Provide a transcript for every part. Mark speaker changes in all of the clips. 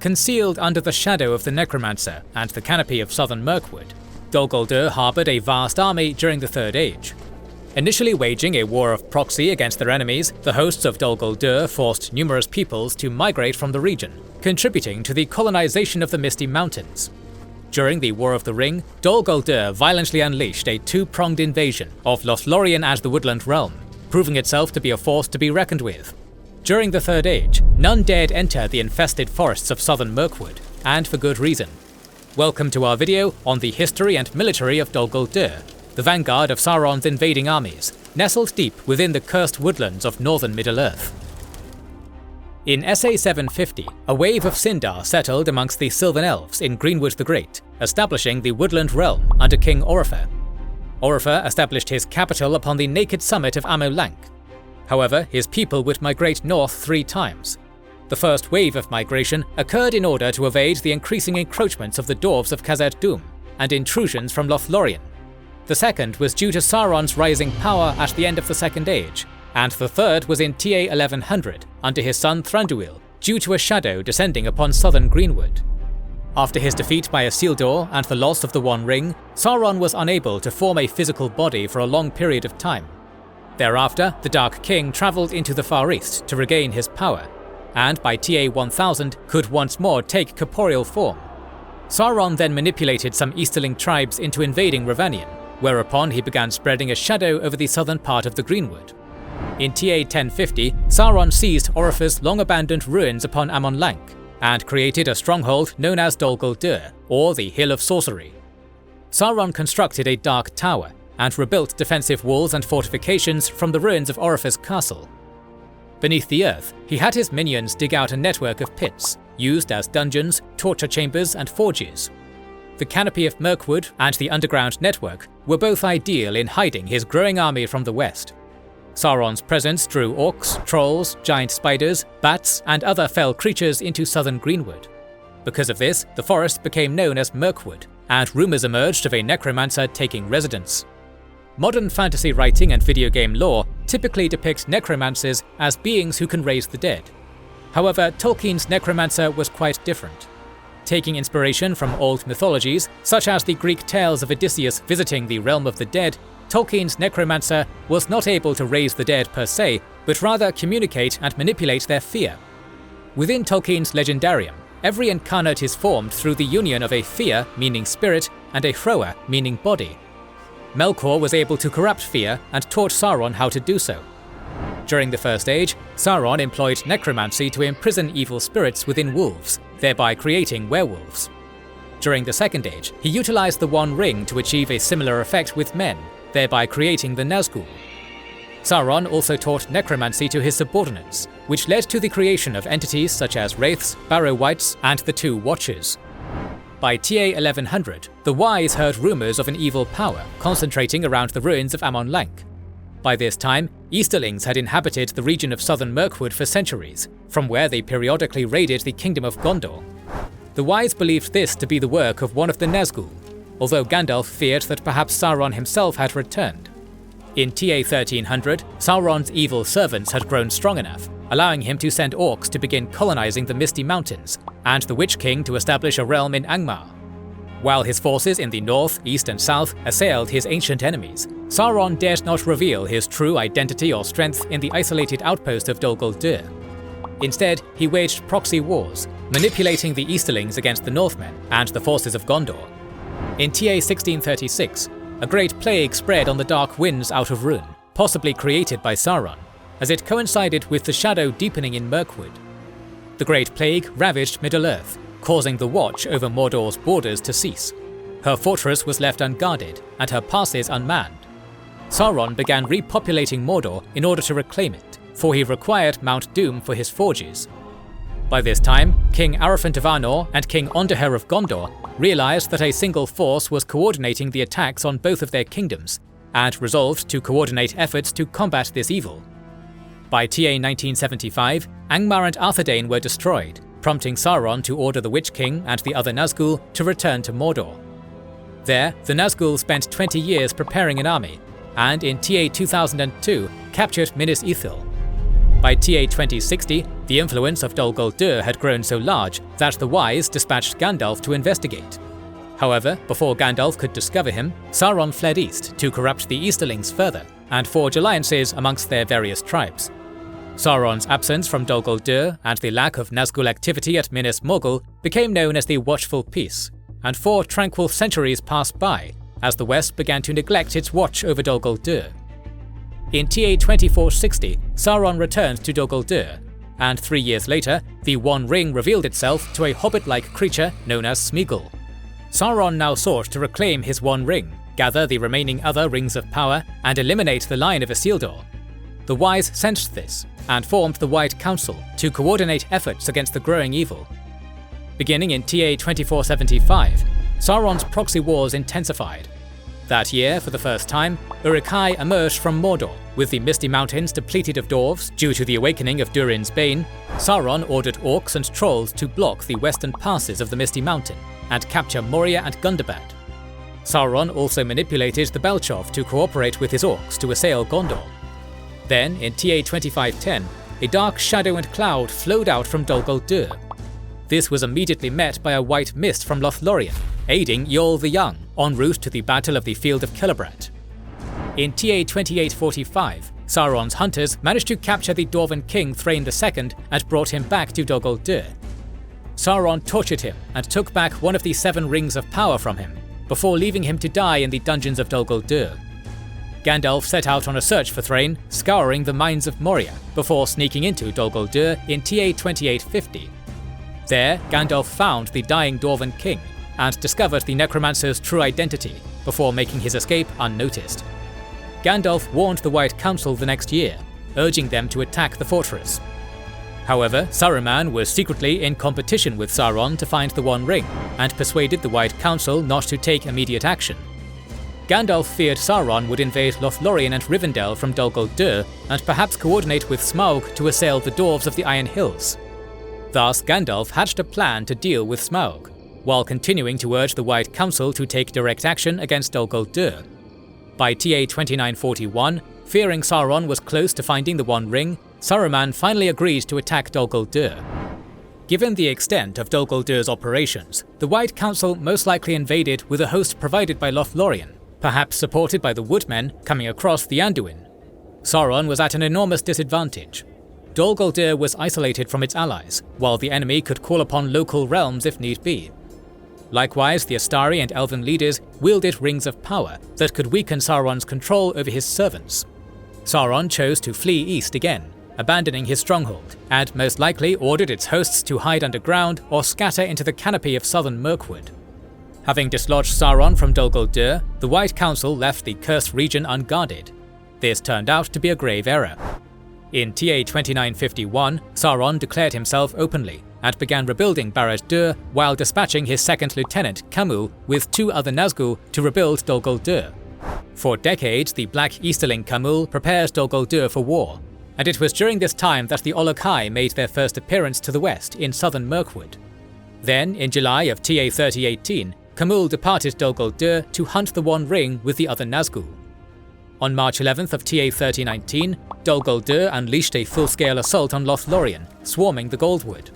Speaker 1: concealed under the shadow of the necromancer and the canopy of southern Mirkwood, Dol Guldur harboured a vast army during the Third Age. Initially waging a war of proxy against their enemies, the hosts of Dol Guldur forced numerous peoples to migrate from the region, contributing to the colonization of the Misty Mountains. During the War of the Ring, Dol Guldur violently unleashed a two-pronged invasion of Lothlorien and the Woodland Realm, proving itself to be a force to be reckoned with. During the Third Age, none dared enter the infested forests of southern Mirkwood, and for good reason. Welcome to our video on the history and military of Dol Guldur, the vanguard of Sauron's invading armies, nestled deep within the cursed woodlands of northern Middle-earth. In SA 750, a wave of Sindar settled amongst the Sylvan Elves in Greenwood the Great, establishing the Woodland Realm under King Orifer. Orifer established his capital upon the naked summit of Amolanc. However, his people would migrate north 3 times. The first wave of migration occurred in order to evade the increasing encroachments of the dwarves of Khazad-dûm and intrusions from Lothlorien. The second was due to Sauron's rising power at the end of the Second Age, and the third was in TA 1100 under his son Thranduil, due to a shadow descending upon southern Greenwood. After his defeat by Isildur and the loss of the One Ring, Sauron was unable to form a physical body for a long period of time. Thereafter, the Dark King travelled into the Far East to regain his power, and by TA 1000 could once more take corporeal form. Sauron then manipulated some Easterling tribes into invading Rhovanion, whereupon he began spreading a shadow over the southern part of the Greenwood. In TA 1050, Sauron seized Orifer's long-abandoned ruins upon Amolanc, and created a stronghold known as Dol Guldur, or the Hill of Sorcery. Sauron constructed a dark tower, and rebuilt defensive walls and fortifications from the ruins of Orifer's castle. Beneath the earth, he had his minions dig out a network of pits, used as dungeons, torture chambers, and forges. The canopy of Mirkwood and the underground network were both ideal in hiding his growing army from the west. Sauron's presence drew orcs, trolls, giant spiders, bats, and other fell creatures into southern Greenwood. Because of this, the forest became known as Mirkwood, and rumours emerged of a necromancer taking residence. Modern fantasy writing and video game lore typically depict necromancers as beings who can raise the dead. However, Tolkien's necromancer was quite different. Taking inspiration from old mythologies, such as the Greek tales of Odysseus visiting the realm of the dead, Tolkien's necromancer was not able to raise the dead per se, but rather communicate and manipulate their fear. Within Tolkien's legendarium, every incarnate is formed through the union of a Fia, meaning spirit, and a Hroa, meaning body. Melkor was able to corrupt Fia and taught Sauron how to do so. During the First Age, Sauron employed necromancy to imprison evil spirits within wolves, thereby creating werewolves. During the Second Age, he utilized the One Ring to achieve a similar effect with men, thereby creating the Nazgûl. Sauron also taught necromancy to his subordinates, which led to the creation of entities such as wraiths, barrow wights, and the Two Watchers. By TA 1100, the Wise heard rumours of an evil power concentrating around the ruins of Amolanc. By this time, Easterlings had inhabited the region of southern Mirkwood for centuries, from where they periodically raided the Kingdom of Gondor. The Wise believed this to be the work of one of the Nazgûl, although Gandalf feared that perhaps Sauron himself had returned. In TA 1300, Sauron's evil servants had grown strong enough, allowing him to send orcs to begin colonizing the Misty Mountains, and the Witch King to establish a realm in Angmar. While his forces in the north, east, and south assailed his ancient enemies, Sauron dared not reveal his true identity or strength in the isolated outpost of Dol Guldur. Instead, he waged proxy wars, manipulating the Easterlings against the Northmen and the forces of Gondor. In TA 1636, a great plague spread on the dark winds out of Rhûn, possibly created by Sauron, as it coincided with the shadow deepening in Mirkwood. The Great Plague ravaged Middle-earth, causing the watch over Mordor's borders to cease. Her fortress was left unguarded, and her passes unmanned. Sauron began repopulating Mordor in order to reclaim it, for he required Mount Doom for his forges. By this time, King Araphant of Arnor and King Onderher of Gondor realized that a single force was coordinating the attacks on both of their kingdoms, and resolved to coordinate efforts to combat this evil. By TA 1975, Angmar and Arthedain were destroyed, prompting Sauron to order the Witch King and the other Nazgûl to return to Mordor. There, the Nazgûl spent 20 years preparing an army, and in TA 2002 captured Minas Ithil. By TA 2060, the influence of Dol Guldur had grown so large that the Wise dispatched Gandalf to investigate. However, before Gandalf could discover him, Sauron fled east to corrupt the Easterlings further and forge alliances amongst their various tribes. Sauron's absence from Dol Guldur and the lack of Nazgul activity at Minas Morgul became known as the Watchful Peace, and 4 tranquil centuries passed by as the West began to neglect its watch over Dol Guldur. In TA 2460, Sauron returned to Dol Guldur, and 3 years later, the One Ring revealed itself to a hobbit-like creature known as Smeagol. Sauron now sought to reclaim his One Ring, gather the remaining other rings of power, and eliminate the line of Isildur. The Wise sensed this, and formed the White Council to coordinate efforts against the growing evil. Beginning in TA 2475, Sauron's proxy wars intensified. That year, for the first time, Uruk-hai emerged from Mordor, with the Misty Mountains depleted of dwarves due to the awakening of Durin's Bane. Sauron ordered orcs and trolls to block the western passes of the Misty Mountain and capture Moria and Gundabad. Sauron also manipulated the Belchov to cooperate with his orcs to assail Gondor. Then, in TA 2510, a dark shadow and cloud flowed out from Dol Guldur. This was immediately met by a white mist from Lothlorien, aiding Iol the Young en route to the Battle of the Field of Celebrat. In TA 2845, Sauron's hunters managed to capture the Dwarven king Thrain II and brought him back to Dol Guldur. Sauron tortured him and took back one of the 7 rings of power from him, before leaving him to die in the dungeons of Dol Guldur. Gandalf set out on a search for Thrain, scouring the mines of Moria, before sneaking into Dol Guldur in TA 2850. There, Gandalf found the dying Dwarven king, and discovered the necromancer's true identity, before making his escape unnoticed. Gandalf warned the White Council the next year, urging them to attack the fortress. However, Saruman was secretly in competition with Sauron to find the One Ring, and persuaded the White Council not to take immediate action. Gandalf feared Sauron would invade Lothlorien and Rivendell from Dol Guldur, and perhaps coordinate with Smaug to assail the dwarves of the Iron Hills. Thus, Gandalf hatched a plan to deal with Smaug, while continuing to urge the White Council to take direct action against Dol Guldur. By TA 2941, fearing Sauron was close to finding the One Ring, Saruman finally agreed to attack Dol Guldur. Given the extent of Dol Guldur's operations, the White Council most likely invaded with a host provided by Lothlorien, perhaps supported by the Woodmen coming across the Anduin. Sauron was at an enormous disadvantage. Dol Guldur was isolated from its allies, while the enemy could call upon local realms if need be. Likewise, the Astari and Elven leaders wielded rings of power that could weaken Sauron's control over his servants. Sauron chose to flee east again, abandoning his stronghold, and most likely ordered its hosts to hide underground or scatter into the canopy of southern Mirkwood. Having dislodged Sauron from Dol Guldur, the White Council left the cursed region unguarded. This turned out to be a grave error. In TA 2951, Sauron declared himself openly, and began rebuilding Barad-dûr while dispatching his second lieutenant, Camul, with 2 other Nazgûl to rebuild Dol Guldur. For decades, the Black Easterling Camul prepares Dol Guldur for war, and it was during this time that the Uruk-hai made their first appearance to the west in southern Mirkwood. Then, in July of TA 3018, Camul departed Dol Guldur to hunt the One Ring with the other Nazgûl. On March 11th of TA 3019, Dol Guldur unleashed a full-scale assault on Lothlorien, swarming the Goldwood.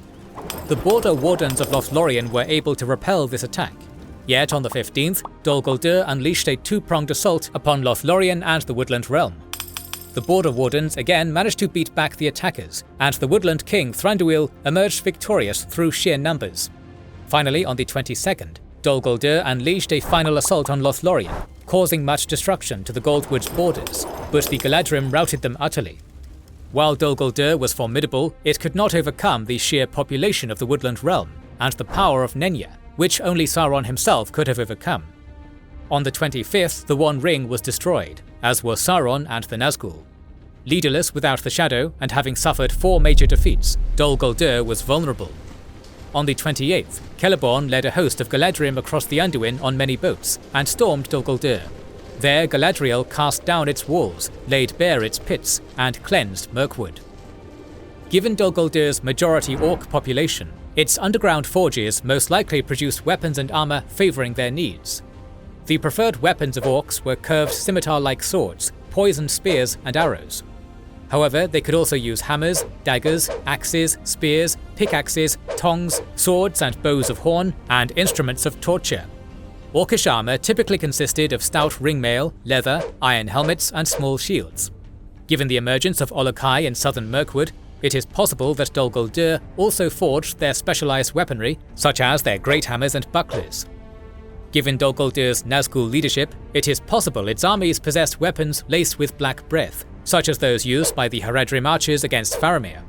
Speaker 1: The border wardens of Lothlorien were able to repel this attack. Yet on the 15th, Dol Guldur unleashed a 2-pronged assault upon Lothlorien and the Woodland Realm. The border wardens again managed to beat back the attackers, and the Woodland King Thranduil emerged victorious through sheer numbers. Finally, on the 22nd, Dol Guldur unleashed a final assault on Lothlorien, causing much destruction to the Goldwood's borders, but the Galadrim routed them utterly. While Dol Guldur was formidable, it could not overcome the sheer population of the Woodland Realm and the power of Nenya, which only Sauron himself could have overcome. On the 25th, the One Ring was destroyed, as were Sauron and the Nazgûl. Leaderless without the Shadow, and having suffered 4 major defeats, Dol Guldur was vulnerable. On the 28th, Celeborn led a host of Galadrim across the Anduin on many boats, and stormed Dol Guldur. There, Galadriel cast down its walls, laid bare its pits, and cleansed Mirkwood. Given Dol Guldur's majority orc population, its underground forges most likely produced weapons and armor favoring their needs. The preferred weapons of orcs were curved scimitar-like swords, poisoned spears, and arrows. However, they could also use hammers, daggers, axes, spears, pickaxes, tongs, swords and bows of horn, and instruments of torture. Orcish armour typically consisted of stout ringmail, leather, iron helmets, and small shields. Given the emergence of Olokai in southern Mirkwood, it is possible that Dol Guldur also forged their specialised weaponry, such as their great hammers and bucklers. Given Dol Guldur's Nazgul leadership, it is possible its armies possessed weapons laced with black breath, such as those used by the Haradrim archers against Faramir.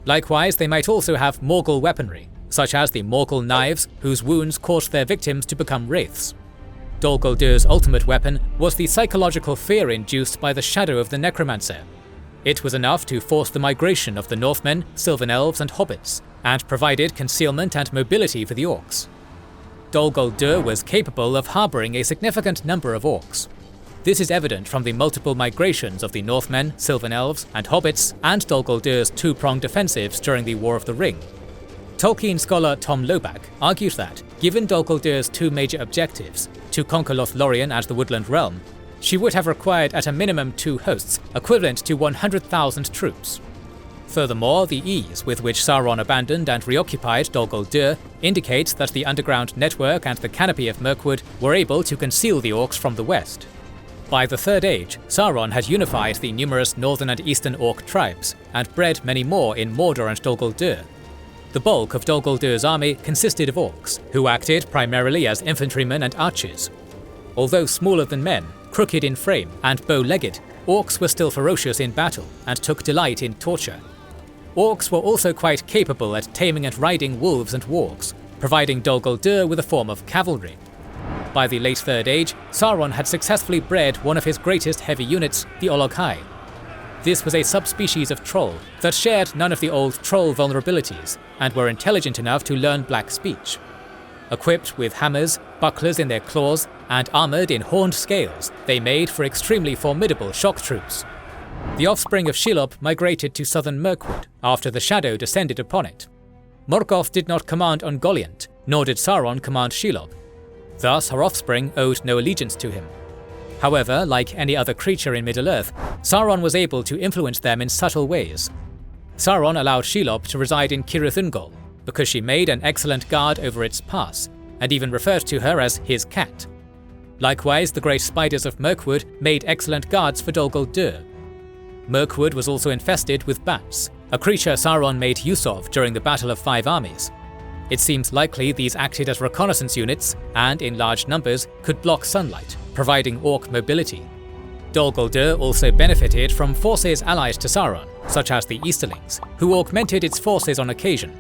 Speaker 1: Likewise, they might also have Morgul weaponry, such as the Morgul knives whose wounds caused their victims to become wraiths. Dol Guldur's ultimate weapon was the psychological fear induced by the shadow of the necromancer. It was enough to force the migration of the Northmen, Sylvan Elves and Hobbits, and provided concealment and mobility for the orcs. Dol Guldur was capable of harbouring a significant number of orcs. This is evident from the multiple migrations of the Northmen, Sylvan Elves and Hobbits, and Dol Guldur's two-pronged offensives during the War of the Ring. Tolkien scholar Tom Lobach argues that, given Dol Guldur's two major objectives, to conquer Lothlorien and the Woodland Realm, she would have required at a minimum 2 hosts, equivalent to 100,000 troops. Furthermore, the ease with which Sauron abandoned and reoccupied Dol Guldur indicates that the underground network and the canopy of Mirkwood were able to conceal the orcs from the west. By the Third Age, Sauron had unified the numerous northern and eastern orc tribes, and bred many more in Mordor and Dol Guldur. The bulk of Dol Guldur's army consisted of orcs, who acted primarily as infantrymen and archers. Although smaller than men, crooked in frame, and bow-legged, orcs were still ferocious in battle and took delight in torture. Orcs were also quite capable at taming and riding wolves and wargs, providing Dol Guldur with a form of cavalry. By the late Third Age, Sauron had successfully bred one of his greatest heavy units, the Olokai. This was a subspecies of troll that shared none of the old troll vulnerabilities and were intelligent enough to learn black speech. Equipped with hammers, bucklers in their claws, and armoured in horned scales, they made for extremely formidable shock troops. The offspring of Shelob migrated to southern Mirkwood after the Shadow descended upon it. Morgoth did not command Ungoliant, nor did Sauron command Shelob. Thus, her offspring owed no allegiance to him. However, like any other creature in Middle-earth, Sauron was able to influence them in subtle ways. Sauron allowed Shelob to reside in Cirith Ungol, because she made an excellent guard over its pass, and even referred to her as his cat. Likewise, the great spiders of Mirkwood made excellent guards for Dol Guldur. Mirkwood was also infested with bats, a creature Sauron made use of during the Battle of Five Armies. It seems likely these acted as reconnaissance units, and in large numbers could block sunlight, providing orc mobility. Dol Guldur also benefited from forces allied to Sauron, such as the Easterlings, who augmented its forces on occasion.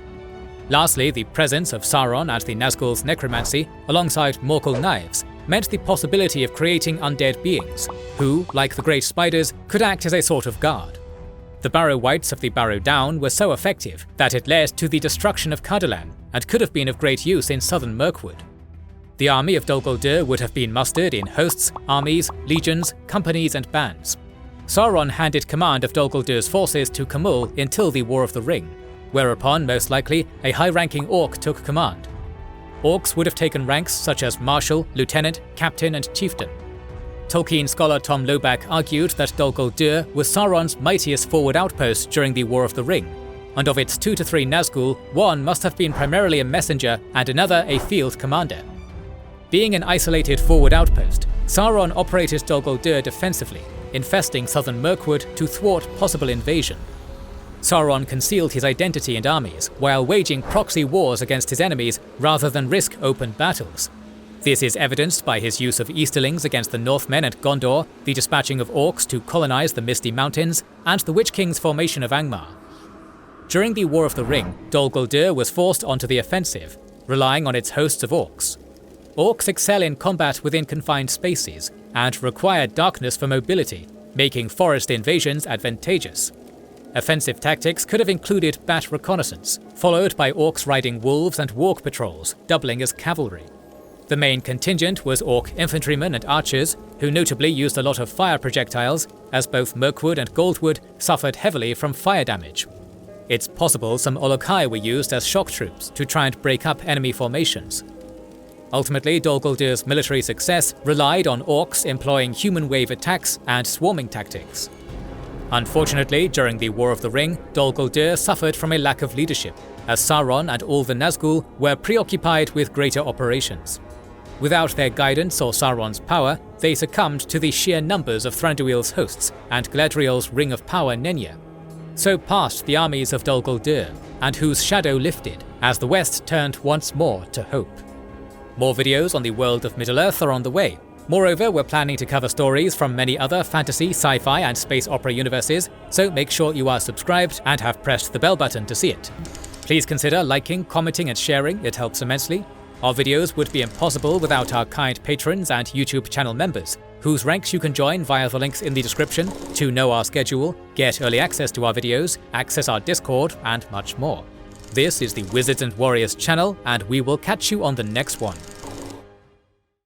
Speaker 1: Lastly, the presence of Sauron and the Nazgul's necromancy, alongside Morgul knives, meant the possibility of creating undead beings, who, like the great spiders, could act as a sort of guard. The Barrow Wights of the Barrow Down were so effective that it led to the destruction of Cardolan, and could have been of great use in southern Mirkwood. The army of Dol Guldur would have been mustered in hosts, armies, legions, companies and bands. Sauron handed command of Dol Guldur's forces to Khamul until the War of the Ring, whereupon most likely a high-ranking orc took command. Orcs would have taken ranks such as Marshal, Lieutenant, Captain and Chieftain. Tolkien scholar Tom Lobach argued that Dol Guldur was Sauron's mightiest forward outpost during the War of the Ring, and of its 2 to 3 Nazgul, one must have been primarily a messenger and another a field commander. Being an isolated forward outpost, Sauron operated Dol Guldur defensively, infesting southern Mirkwood to thwart possible invasion. Sauron concealed his identity and armies while waging proxy wars against his enemies rather than risk open battles. This is evidenced by his use of Easterlings against the Northmen and Gondor, the dispatching of orcs to colonize the Misty Mountains, and the Witch King's formation of Angmar. During the War of the Ring, Dol Guldur was forced onto the offensive, relying on its hosts of orcs. Orcs excel in combat within confined spaces, and require darkness for mobility, making forest invasions advantageous. Offensive tactics could have included bat reconnaissance, followed by orcs riding wolves and warg patrols, doubling as cavalry. The main contingent was orc infantrymen and archers, who notably used a lot of fire projectiles, as both Mirkwood and Goldwood suffered heavily from fire damage. It's possible some Olokai were used as shock troops to try and break up enemy formations. Ultimately, Dol Guldur's military success relied on orcs employing human wave attacks and swarming tactics. Unfortunately, during the War of the Ring, Dol Guldur suffered from a lack of leadership, as Sauron and all the Nazgul were preoccupied with greater operations. Without their guidance or Sauron's power, they succumbed to the sheer numbers of Thranduil's hosts and Galadriel's Ring of Power Nenya. So passed the armies of Dol Guldur, and whose shadow lifted, as the West turned once more to hope. More videos on the world of Middle-earth are on the way. Moreover, we're planning to cover stories from many other fantasy, sci-fi and space opera universes, so make sure you are subscribed and have pressed the bell button to see it. Please consider liking, commenting and sharing, it helps immensely. Our videos would be impossible without our kind patrons and YouTube channel members, whose ranks you can join via the links in the description to know our schedule, get early access to our videos, access our Discord, and much more. This is the Wizards and Warriors channel, and we will catch you on the next one.